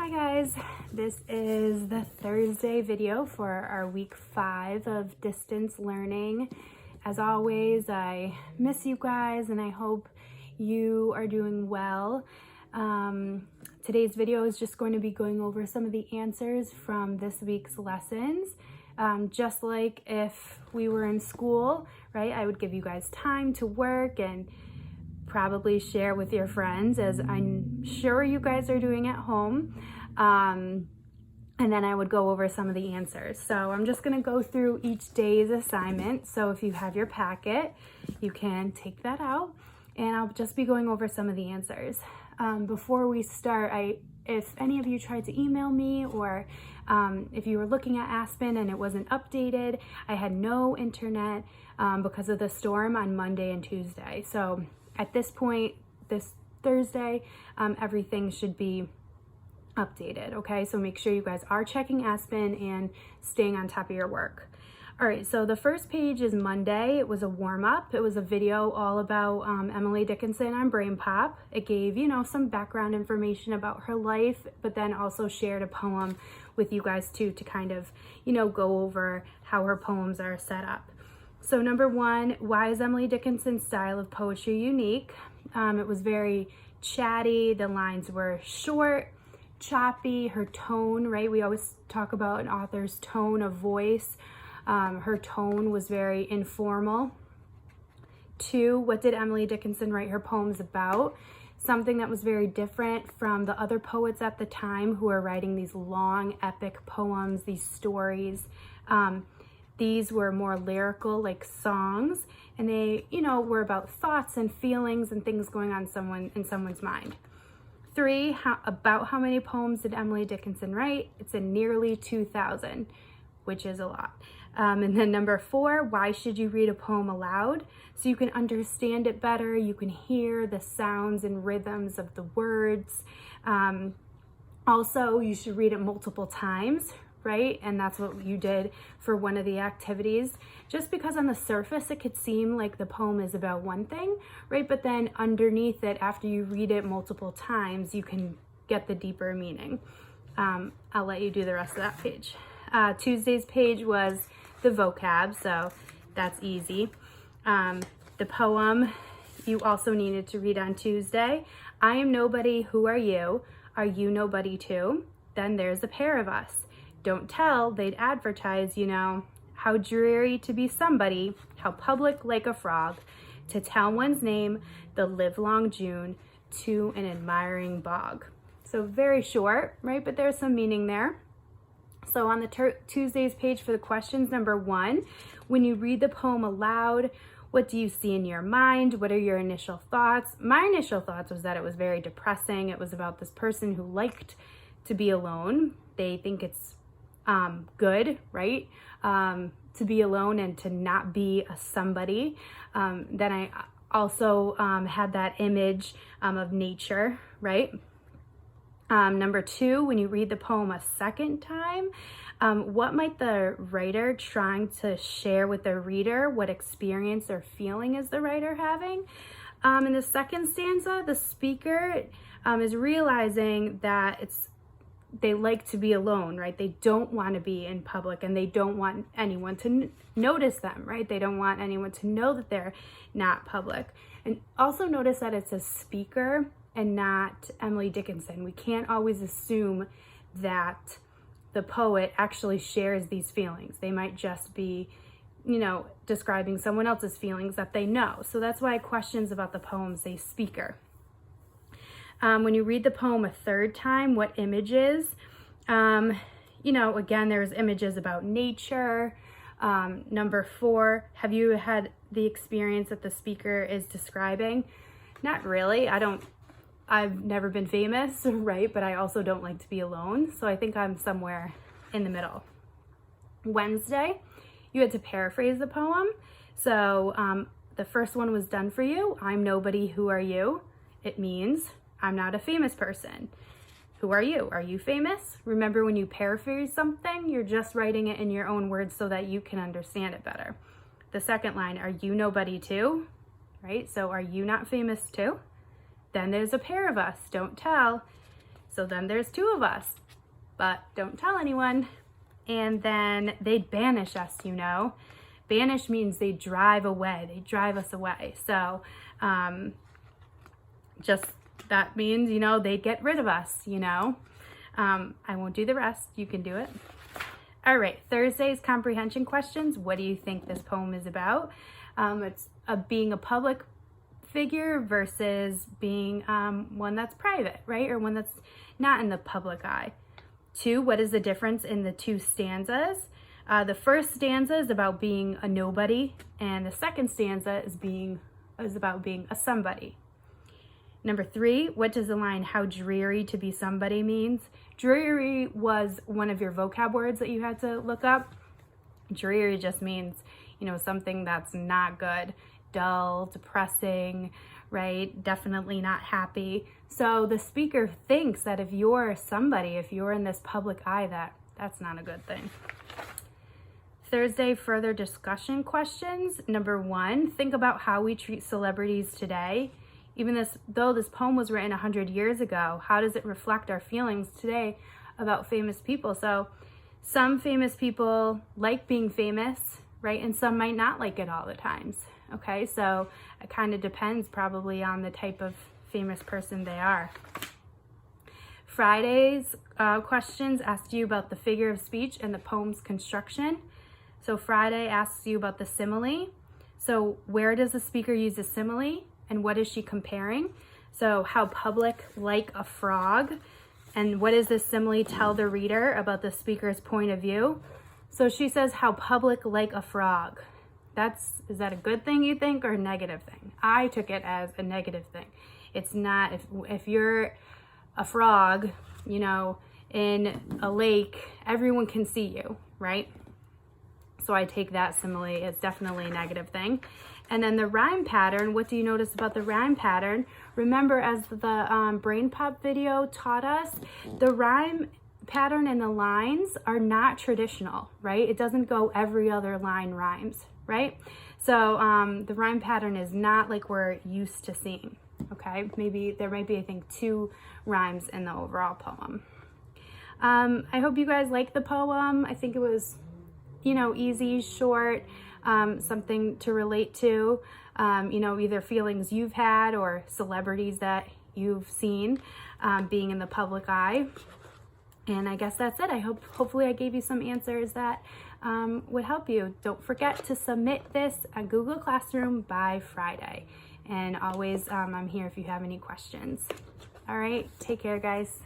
Hi guys, this is the Thursday video for our week 5 of distance learning. As always, I miss you guys and I hope you are doing well. Today's video is just going to be going over some of the answers from this week's lessons. Just like if we were in school, right? I would give you guys time to work and probably share with your friends, as I'm sure you guys are doing at home. And then I would go over some of the answers. So I'm just gonna go through each day's assignment. So if you have your packet, you can take that out and I'll just be going over some of the answers. Before we start, if any of you tried to email me or if you were looking at Aspen and it wasn't updated, I had no internet because of the storm on Monday and Tuesday. So at this point, this Thursday, everything should be updated, okay? So make sure you guys are checking Aspen and staying on top of your work. All right, so the first page is Monday. It was a warm-up. It was a video all about Emily Dickinson on Brain Pop. It gave, some background information about her life, but then also shared a poem with you guys too to kind of, go over how her poems are set up. So number 1, why is Emily Dickinson's style of poetry unique? It was very chatty. The lines were short, choppy. Her tone, right? We always talk about an author's tone of voice. Her tone was very informal. 2, what did Emily Dickinson write her poems about? Something that was very different from the other poets at the time who were writing these long epic poems, these stories. These were more lyrical, like songs, and they, were about thoughts and feelings and things going on in someone's mind. 3, about how many poems did Emily Dickinson write? It's a nearly 2,000, which is a lot. And then number 4, why should you read a poem aloud? So you can understand it better, you can hear the sounds and rhythms of the words. Also, you should read it multiple times, right? And that's what you did for one of the activities. Just because on the surface it could seem like the poem is about one thing, right? But then underneath it, after you read it multiple times, you can get the deeper meaning. I'll let you do the rest of that page. Tuesday's page was the vocab, so that's easy. The poem you also needed to read on Tuesday. I am nobody, who are you? Are you nobody too? Then there's a pair of us. Don't tell, they'd advertise, how dreary to be somebody, how public like a frog, to tell one's name, the livelong June, to an admiring bog. So very short, right? But there's some meaning there. So on the Tuesday's page for the questions, number 1, when you read the poem aloud, what do you see in your mind? What are your initial thoughts? My initial thoughts was that it was very depressing. It was about this person who liked to be alone. They think it's good, right? To be alone and to not be a somebody. Then I also had that image of nature, right? Number 2, when you read the poem a second time, what might the writer trying to share with the reader? What experience or feeling is the writer having? In the second stanza, the speaker is realizing that they like to be alone, right? They don't want to be in public and they don't want anyone to notice them, right? They don't want anyone to know that they're not public. And also notice that it's a speaker and not Emily Dickinson. We can't always assume that the poet actually shares these feelings. They might just be, describing someone else's feelings that they know. So that's why questions about the poem say speaker. When you read the poem a third time, what images? Again, there's images about nature. Number 4, have you had the experience that the speaker is describing? Not really. I've never been famous, right? But I also don't like to be alone. So I think I'm somewhere in the middle. Wednesday, you had to paraphrase the poem. So the first one was done for you. I'm nobody, who are you? It means I'm not a famous person. Who are you? Are you famous? Remember, when you paraphrase something, you're just writing it in your own words so that you can understand it better. The second line, are you nobody too? Right? So are you not famous too? Then there's a pair of us. Don't tell. So then there's 2 of us, but don't tell anyone. And then they'd banish us, you know. Banish means they drive away, they drive us away. So just that means, you know, they get rid of us, you know. I won't do the rest, you can do it. All right, Thursday's comprehension questions. What do you think this poem is about? It's being a public figure versus being one that's private, right? Or one that's not in the public eye. 2, what is the difference in the 2 stanzas? The first stanza is about being a nobody, and the second stanza is about being a somebody. Number 3, what does the line "how dreary to be somebody" means? Dreary was one of your vocab words that you had to look up. Dreary just means, you know, something that's not good, dull, depressing, right? Definitely not happy. So the speaker thinks that if you're somebody, if you're in this public eye, that's not a good thing. Thursday, further discussion questions. Number 1, think about how we treat celebrities today. Even though this poem was written 100 years ago, how does it reflect our feelings today about famous people? So some famous people like being famous, right? And some might not like it all the times, okay? So it kind of depends probably on the type of famous person they are. Friday's questions asked you about the figure of speech and the poem's construction. So Friday asks you about the simile. So where does the speaker use the simile? And what is she comparing? So how public like a frog. And what does this simile tell the reader about the speaker's point of view? So she says how public like a frog. Is that a good thing you think or a negative thing? I took it as a negative thing. It's not, if you're a frog, you know, in a lake, everyone can see you, right? So I take that simile as definitely a negative thing. And then the rhyme pattern, what do you notice about the rhyme pattern? Remember, as the Brain Pop video taught us, the rhyme pattern and the lines are not traditional, right? It doesn't go every other line rhymes, right? So the rhyme pattern is not like we're used to seeing, okay? Maybe there might be, I think, 2 rhymes in the overall poem. I hope you guys like the poem. I think it was, you know, easy, short, something to relate to, you know, either feelings you've had or celebrities that you've seen being in the public eye. And I guess that's it. Hopefully I gave you some answers that would help you. Don't forget to submit this at Google Classroom by Friday. And always, I'm here if you have any questions. All right, take care, guys.